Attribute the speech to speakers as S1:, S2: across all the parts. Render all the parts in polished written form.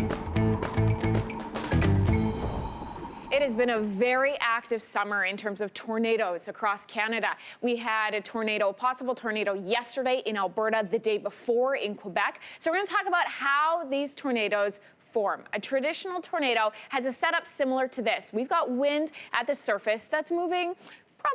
S1: It has been a very active summer in terms of tornadoes across Canada. We had a possible tornado yesterday in Alberta, the day before in Quebec. So we're going to talk about how these tornadoes form. A traditional tornado has a setup similar to this. We've got wind at the surface that's moving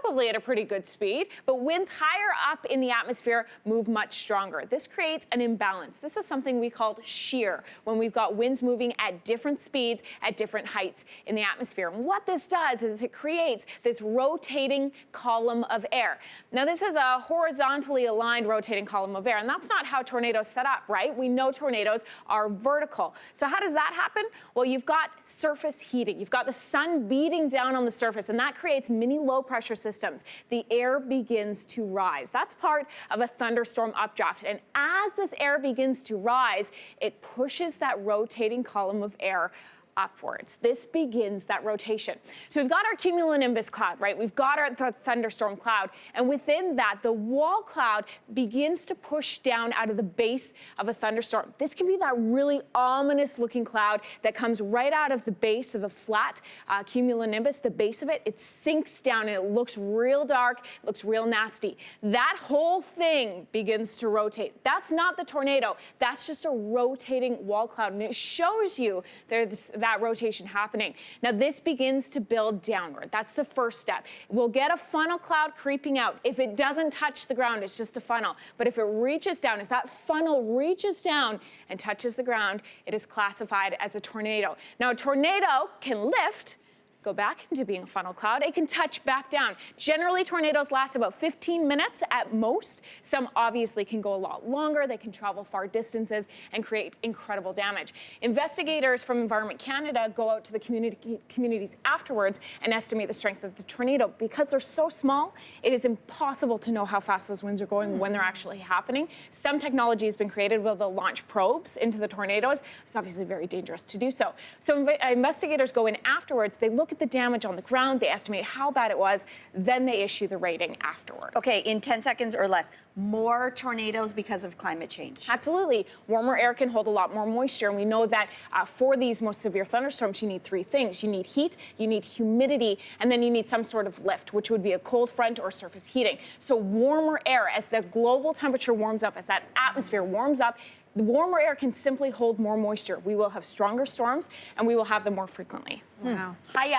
S1: probably at a pretty good speed, but winds higher up in the atmosphere move much stronger. This creates an imbalance. This is something we call shear, when we've got winds moving at different speeds at different heights in the atmosphere. And what this does is it creates this rotating column of air. Now, this is a horizontally aligned rotating column of air, and that's not how tornadoes set up, right? We know tornadoes are vertical. So how does that happen? Well, you've got surface heating. You've got the sun beating down on the surface, and that creates mini low pressure systems. The air begins to rise. That's part of a thunderstorm updraft. And as this air begins to rise, it pushes that rotating column of air upwards. This begins that rotation. So we've got our cumulonimbus cloud, right? We've got our thunderstorm cloud. And within that, the wall cloud begins to push down out of the base of a thunderstorm. This can be that really ominous looking cloud that comes right out of the base of the flat cumulonimbus, the base of it. It sinks down and it looks real dark, it looks real nasty. That whole thing begins to rotate. That's not the tornado. That's just a rotating wall cloud. And it shows you there's that rotation happening. Now this begins to build downward. That's the first step. We'll get a funnel cloud creeping out. If it doesn't touch the ground, it's just a funnel. But if it reaches down, if that funnel reaches down and touches the ground, it is classified as a tornado. Now a tornado can lift, go back into being a funnel cloud. It can touch back down. Generally, tornadoes last about 15 minutes at most. Some obviously can go a lot longer. They can travel far distances and create incredible damage. Investigators from Environment Canada go out to the communities afterwards and estimate the strength of the tornado. Because they're so small, it is impossible to know how fast those winds are going when they're actually happening. Some technology has been created where they'll launch probes into the tornadoes. It's obviously very dangerous to do so. So investigators go in afterwards. They look at the damage on the ground, they estimate how bad it was, then they issue the rating afterwards.
S2: Okay, in 10 seconds or less, more tornadoes because of climate change.
S1: Absolutely. Warmer air can hold a lot more moisture, and we know that for these most severe thunderstorms, you need three things. You need heat, you need humidity, and then you need some sort of lift, which would be a cold front or surface heating. So warmer air, as the global temperature warms up, as that atmosphere warms up, the warmer air can simply hold more moisture. We will have stronger storms, and we will have them more frequently.
S2: Wow. Hiya!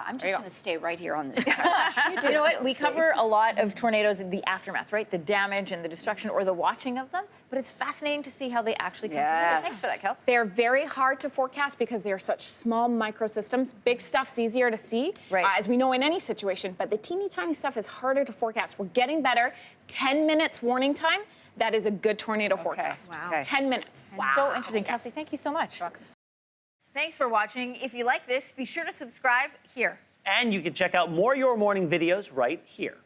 S2: I'm just going to stay right here on this.
S3: You know what? We cover a lot of tornadoes in the aftermath, right? The damage and the destruction or the watching of them. But it's fascinating to see how they actually come together. Thanks for that, Kelsey.
S1: They're very hard to forecast because they are such small microsystems. Big stuff's easier to see, as we know in any situation. But the teeny tiny stuff is harder to forecast. We're getting better. 10 minutes warning time. That is a good tornado forecast.
S3: Wow. Okay.
S1: 10 minutes.
S3: Wow. So interesting. Kelsey, thank you so much.
S1: Welcome.
S2: Thanks for watching. If you like this, be sure to subscribe here.
S4: And you can check out more Your Morning videos right here.